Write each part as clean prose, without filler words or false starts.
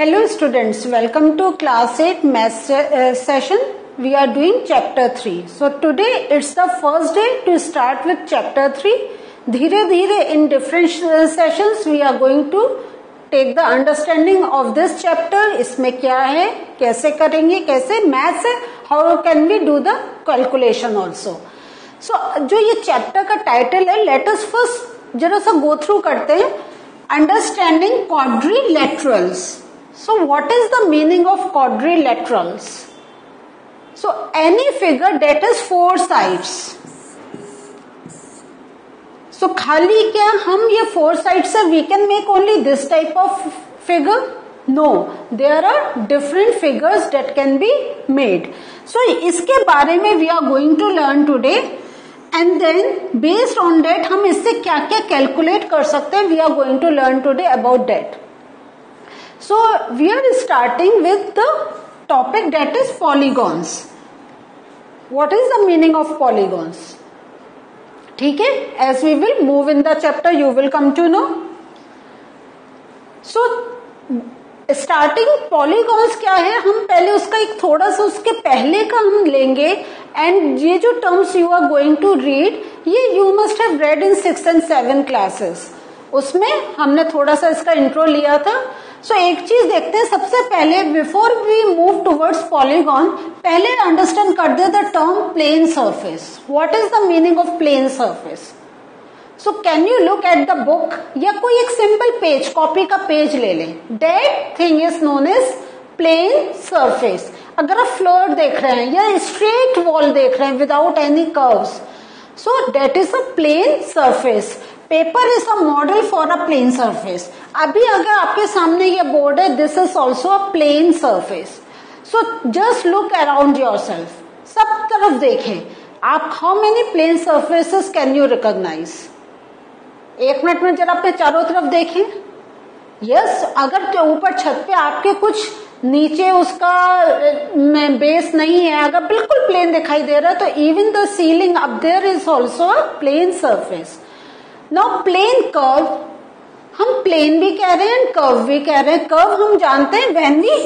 Hello students, welcome to class 8 math session. We are doing chapter 3. So today it's the first day to start with chapter 3. धीरे धीरे in different sessions we are going to take the understanding of this chapter. इसमें क्या है, कैसे करेंगे, कैसे maths है, how can we do the calculation also. So जो ये chapter का title है, let us first जरा सा go through करते हैं. Understanding quadrilaterals. So what is the meaning of quadrilaterals? So any figure that has four sides. So खाली क्या हम ये four sides से we can make only this type of figure? No, there are different figures that can be made. So इसके बारे में we are going to learn today. And then based on that हम इससे क्या क्या calculate कर सकते हैं, we are going to learn today about that. So we are starting with the topic that is polygons. What is the meaning of polygons? ठीक है, as we will move in the chapter you will come to know. So starting polygons क्या है, हम पहले उसका एक थोड़ा सा उसके पहले का हम लेंगे. एंड ये जो terms you are going to read, ये you must have read in 6 and 7 classes. उसमें हमने थोड़ा सा इसका इंट्रो लिया था. सो एक चीज देखते हैं सबसे पहले, before we move towards polygon, पहले अंडरस्टैंड कर दे the term plane surface. What is the meaning of plane surface? So can you look at the book, या कोई एक सिंपल पेज, कॉपी का पेज ले लें. That thing is known as plane surface. अगर आप फ्लोर देख रहे हैं या स्ट्रेट वॉल देख रहे हैं without any curves, so that is a plane surface. Paper is a model for a plane surface. अभी अगर आपके सामने ये बोर्ड है, this is also a plane surface. So just look around yourself, सब तरफ देखें आप. How many plane surfaces can you recognise? एक मिनट में जरा अपने चारों तरफ देखें. यस, अगर ऊपर छत पे आपके कुछ नीचे उसका बेस नहीं है, अगर बिल्कुल प्लेन दिखाई दे रहा है, तो even the ceiling up there is also a plane surface. Now plane curve, हम प्लेन भी कह रहे हैं कर्व भी कह रहे हैं. कर्व हम जानते हैं when we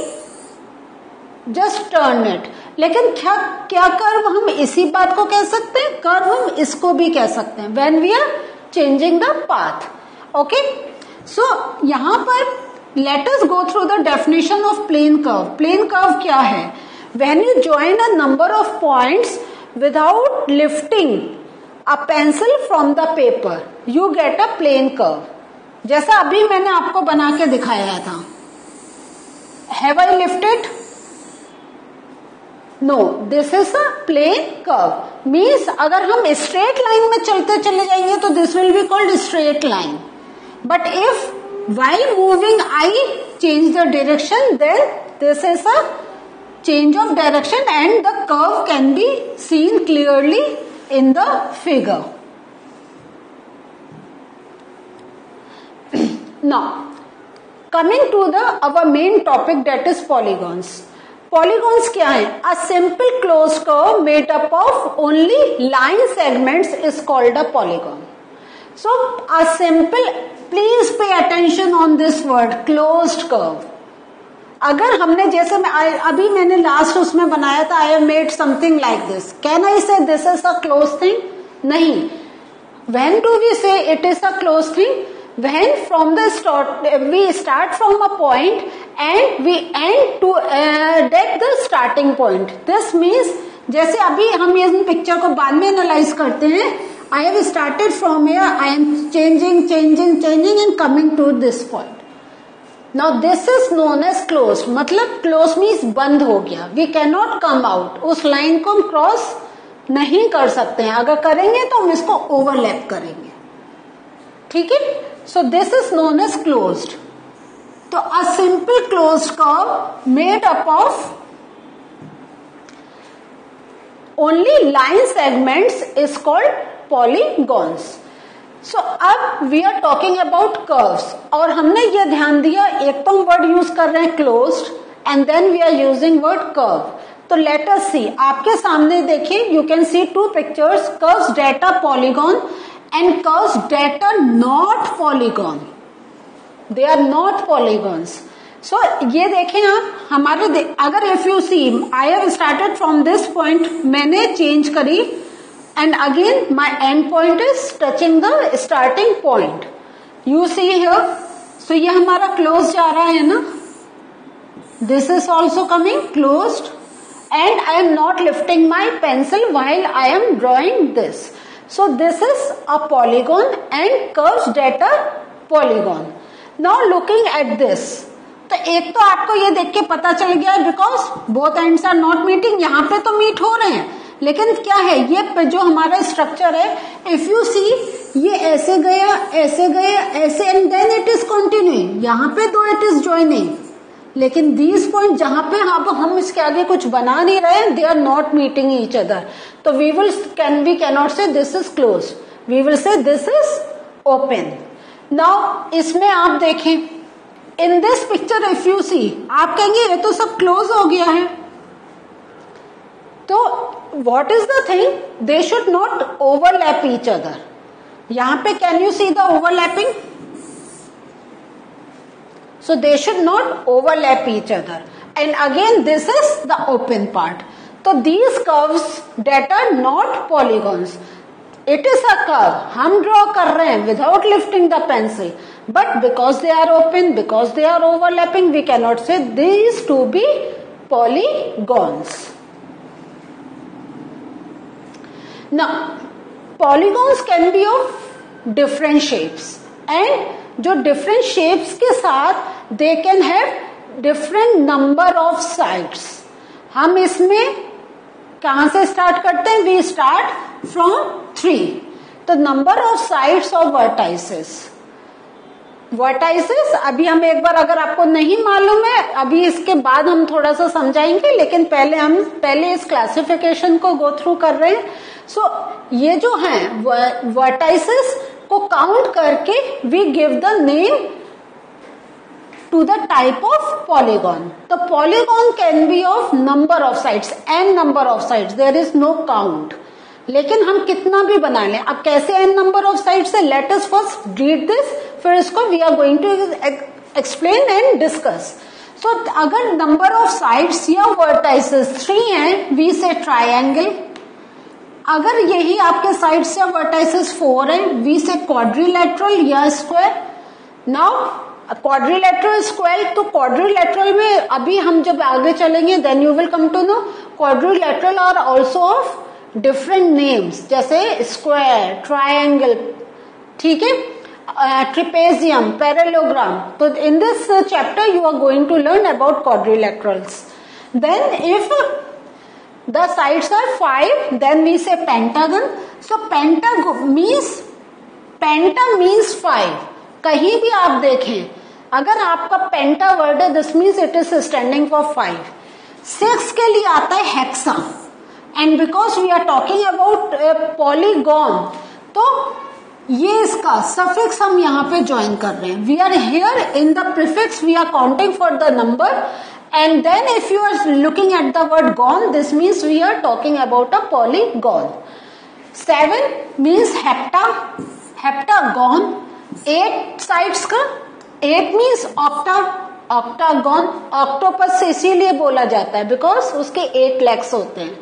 just turn it. लेकिन क्या कर्व हम इसी बात को कह सकते हैं? कर्व हम इसको भी कह सकते हैं when we are changing the path. Okay, so यहां पर let us go through the definition of plane curve. Plane curve क्या है? When you join a number of points without lifting a pencil from the paper, you get a plane curve. जैसा अभी मैंने आपको बना के दिखाया था. Have I lifted? No, this is a plane curve. Means अगर हम straight line में चलते चले जाएंगे तो this will be called straight line. But if while moving I change the direction, then this is a change of direction and the curve can be seen clearly in the figure. Now coming to the our main topic, that is polygons. Polygons क्या है? A simple closed curve made up of only line segments is called a polygon. So a simple, please pay attention on this word, closed curve. अगर हमने जैसे अभी मैंने last उसमें बनाया था, I have made something like this. Can I say this is a closed thing? नहीं. When do we say it is a closed thing? When from the start we start from a point and we end to at the starting point. This means जैसे अभी हम ये picture को बाद में analyse करते हैं. I have started from here, I am changing and coming to this point. Now this is known as closed. मतलब closed means बंद हो गया. We cannot come out. उस लाइन को हम क्रॉस नहीं कर सकते हैं. अगर करेंगे तो हम इसको ओवरलैप करेंगे. ठीक है? So this is known as closed. तो a simple closed curve made up of only line segments is called polygons. So अब we are talking about curves. और हमने ये ध्यान दिया, एक तो हम वर्ड यूज कर रहे हैं closed and then we are using word curve. तो let us see. आपके सामने देखिए, you can see two pictures, curves that are polygon and curves that are not polygon. They are not polygons. सो ये देखें आप, हमारे अगर if you see I have started from this point, मैंने change करी and again my end point is touching the starting point, you see here. So ये हमारा close जा रहा है ना, this is also coming closed and I am not lifting my pencil while I am drawing this. So this is a polygon and curves that are polygon. Now looking at this, तो एक तो आपको ये देख के पता चल गया है because both ends are not meeting, यहाँ पे तो मीट हो रहे हैं, लेकिन क्या है ये जो हमारा स्ट्रक्चर है, इफ यू सी ये ऐसे गया ऐसे and then it is continuing, यहाँ पे दो इट इज ज्वाइनिंग, लेकिन दीज पॉइंट जहां पे हम इसके आगे कुछ बना नहीं रहे, they are not meeting each other, तो we can not say this is close, we will say this is open. Now इसमें आप देखें in this picture if you see, आप कहेंगे ये तो सब क्लोज हो गया है, तो what is the thing, they should not overlap each other. यहां पे can you see the overlapping, so they should not overlap each other, and again this is the open part. So these curves that are not polygons, it is a curve, हम draw कर रहे हैं without lifting the pencil, but because they are open, because they are overlapping, we cannot say these to be polygons. Now polygons can be of different shapes, and जो different shapes के साथ they can have different number of sides. हम इसमें कहां से start करते हैं, we start from 3. तो number of sides of vertices, अभी हम एक बार, अगर आपको नहीं मालूम है अभी इसके बाद हम थोड़ा सा समझाएंगे, लेकिन पहले इस क्लासिफिकेशन को गो थ्रू कर रहे हैं. सो ये जो है वर्टाइसेस को काउंट करके we give the name to the type of polygon. तो polygon can be of number of sides, n number of sides, there is no count, लेकिन हम कितना भी बना लें. अब कैसे एन नंबर ऑफ साइड्स है, let us first read this, फिर इसको we are going to explain and discuss. So अगर नंबर ऑफ साइड्स या वर्टाइसेस 3 हैं, वी से ट्राइंगल. अगर यही आपके साइड्स या वर्टाइसेस 4 है, वी से क्वाड्रिलेटरल या स्क्वायर. नाउ क्वाड्रिलेटरल स्क्वायर, तो क्वाड्रिलेटरल में अभी हम जब आगे चलेंगे then you will come to know quadrilateral are also of different names, जैसे स्क्वायर, ट्राइंगल, ठीक है, ट्रिपेजियम, पैरेललोग्राम. तो in this chapter you are going to learn about quadrilaterals. Then if the sides are 5, then we say pentagon. So penta means 5. कहीं भी आप देखें, अगर आपका पेंटा वर्ड है, this means it is standing for 5. 6 के लिए आता है hexa, and because we are talking about polygon, तो ये इसका सफिक्स हम यहाँ पे ज्वाइन कर रहे हैं. We are here in the prefix, we are counting for the number. And then if you are looking at the word gon, this means we are talking about a polygon. 7 means heptagon, 8 sides का. 8 means octagon. octopus से इसीलिए बोला जाता है because उसके 8 legs होते हैं.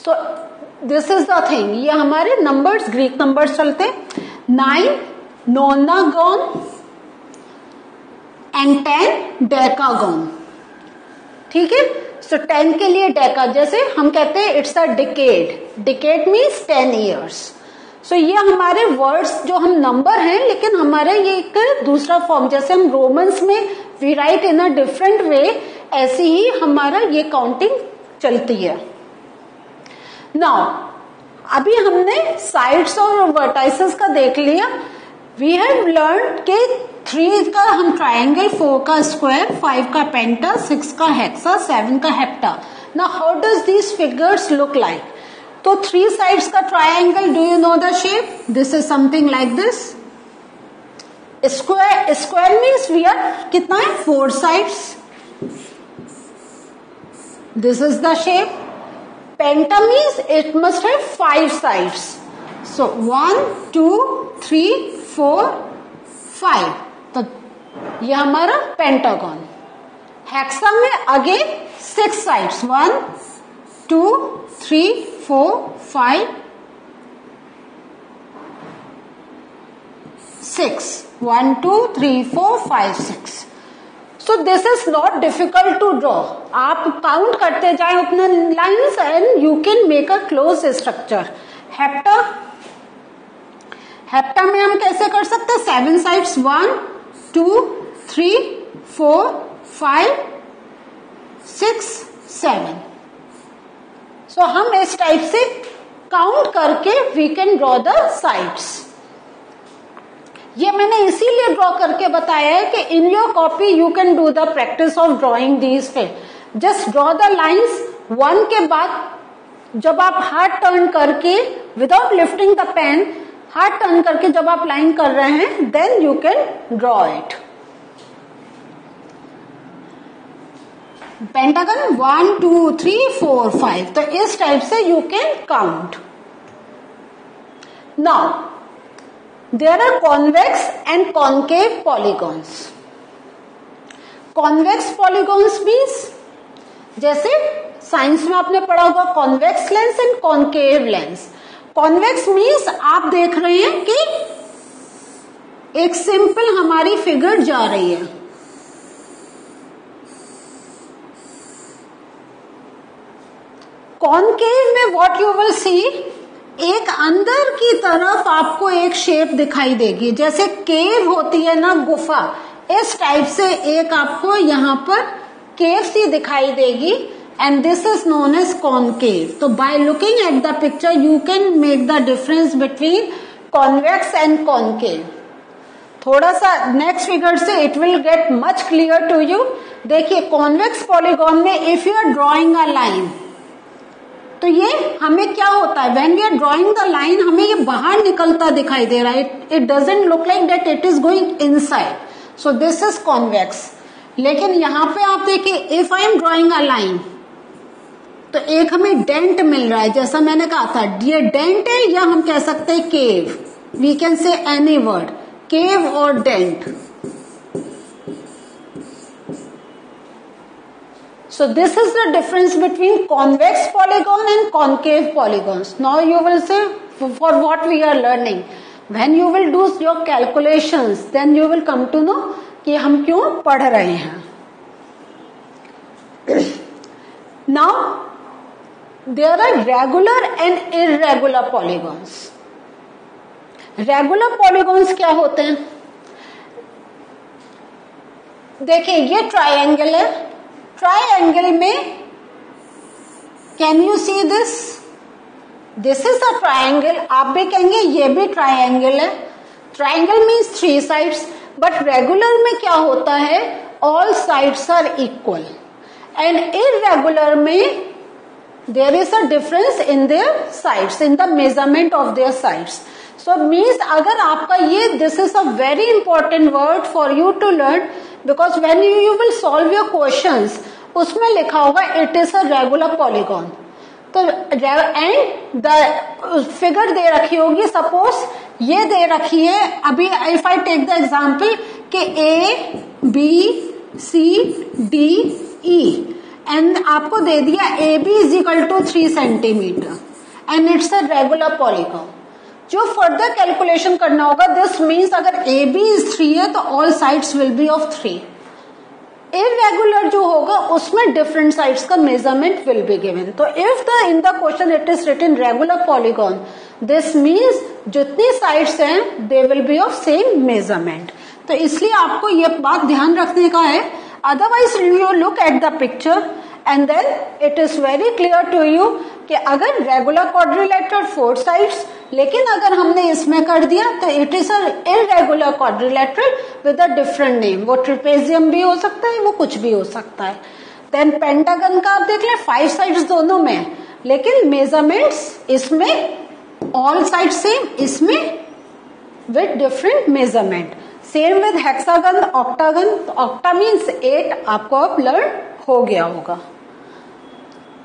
So this is the thing. ये हमारे numbers, Greek numbers चलते हैं. 9 nonagon and 10 decagon. ठीक है. सो 10 के लिए डेका, जैसे हम कहते हैं it's a decade means 10 years. सो ये हमारे वर्ड्स जो हम नंबर हैं, लेकिन हमारे ये एक दूसरा फॉर्म, जैसे हम रोमन्स में we write in a different way, ऐसे ही हमारा ये काउंटिंग चलती है. नाउ अभी हमने साइड्स और वर्टाइसेस का देख लिया. वी हैव लर्न के 3 का हम ट्राइंगल, 4 का स्क्वायर, 5 का पेंटा, 6 का हेक्सा, 7 का hepta. Now how does these figures look like? तो 3 साइड्स का triangle, do you know the shape? This is something like this. Square means we are कितना है, 4 sides. This is the shape. Penta means it must have 5 sides. So 1 2 3 4 5, तो ये हमारा pentagon. Hexa में again 6 sides, 1 2 3 4 5 6, 1 2 3 4 5 6. So this is not difficult to draw. आप count करते जाएं अपने lines and you can make a close structure. Hepta, hepta में हम कैसे कर सकते हैं? 7 साइड्स, 1 2 3 4 5 6 7. सो हम इस टाइप से काउंट करके we can draw the sides. ये मैंने इसीलिए ड्रॉ करके बताया है कि in your copy you can do the practice of drawing these फिर जस्ट ड्रॉ द लाइन्स. 1 के बाद जब आप हाथ टर्न करके विदाउट लिफ्टिंग द पेन, हाथ टर्न करके जब आप लाइन कर रहे हैं, then you can draw it. Pentagon 1 2 3 4 5. तो इस टाइप से you can count. Now there are convex and concave polygons. Convex polygons means जैसे साइंस में आपने पढ़ा होगा convex lens and concave lens. Convex means आप देख रहे हैं कि एक सिंपल हमारी फिगर जा रही है. कॉन्केव में व्हाट यू विल सी, एक अंदर की तरफ आपको एक शेप दिखाई देगी, जैसे केव होती है ना, गुफा, इस टाइप से एक आपको यहाँ पर केव सी दिखाई देगी and this is known as concave. तो by looking at the picture you can make the difference between convex and concave. थोड़ा सा नेक्स्ट फिगर से it will get much clear to you. देखिए कॉन्वेक्स पॉलीगॉन में if you are drawing a line, तो ये हमें क्या होता है, when we are drawing the line हमें ये बाहर निकलता दिखाई दे रहा है. It doesn't look like that it is going inside. So this is convex. लेकिन यहां पे आप देखिए if I am drawing a line, तो एक हमें डेंट मिल रहा है, जैसा मैंने कहा था ये डेंट है, या हम कह सकते हैं cave. We can say any word, cave और dent. So this is the difference between convex polygon and concave polygons. Now you will say for what we are learning. When you will do your calculations, then you will come to know कि हम क्यों पढ़ रहे हैं. Now there are regular and irregular polygons. Regular polygons क्या होते हैं? देखिए ये ट्रायंगल है. ट्रायंगल में can you see this, this is a triangle. आप भी कहेंगे ये भी ट्रायंगल है. Triangle means 3 sides, but regular में क्या होता है, all sides are equal. And irregular में there is a difference in their sides, in the measurement of their sides. So means अगर आपका ये, this is a very important word for you to learn, because when you will solve your questions, उसमें लिखा होगा it is a regular polygon. तो and the figure दे रखी होगी, सपोज ये दे रखी है. अभी if I take the example कि A B C D E, and आपको दे दिया A B is equal to 3 centimetre and it's a regular polygon. जो फर्दर कैलकुलेशन करना होगा, दिस मीन्स अगर ए बी इज 3 है तो all sides will be of 3. Irregular जो होगा उसमें डिफरेंट साइड्स का मेजरमेंट विल बी गिवन. तो if the in the question it is written regular polygon, this means जितनी साइड्स हैं they will be of same measurement. तो इसलिए आपको ये बात ध्यान रखने का है. Otherwise you look at the picture and then it is very clear to you कि अगर रेगुलर क्वाड्रिलेटरल 4 साइड्स, लेकिन अगर हमने इसमें कर दिया तो it is a irregular quadrilateral with a different name. वो ट्रिपेजियम भी हो सकता है, वो कुछ भी हो सकता है. देन पेंटागन का आप देख लें 5 साइड्स दोनों में, लेकिन मेजरमेंट्स इसमें ऑल साइड सेम, इसमें with different measurement. Same with hexagon, octagon. Octa means 8, आपको अब लर्न हो गया होगा.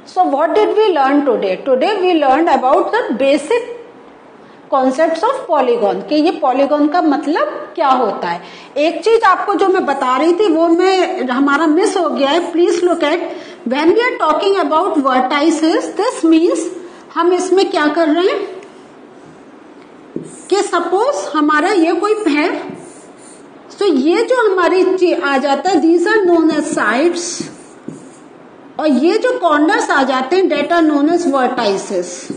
So what did we learn today? Today we learned about the basic concepts of polygon कि ये पॉलीगॉन का मतलब क्या होता है। एक चीज आपको जो मैं बता रही थी वो हमारा मिस हो गया है, please look at when we are talking about vertices, this means हम इसमें क्या कर रहे हैं कि सपोज हमारा ये कोई है, तो ये जो हमारी आ जाता है these are known as sides, और ये जो कॉर्नर्स आ जाते हैं that are known as vertices.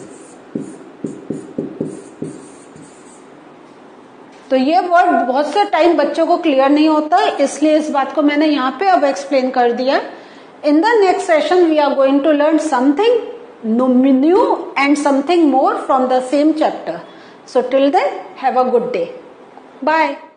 तो ये वर्ड बहुत से टाइम बच्चों को क्लियर नहीं होता है, इसलिए इस बात को मैंने यहाँ पे अब एक्सप्लेन कर दिया। In the next session we are going to learn something new and something more from the same chapter. So till then, have a good day. Bye.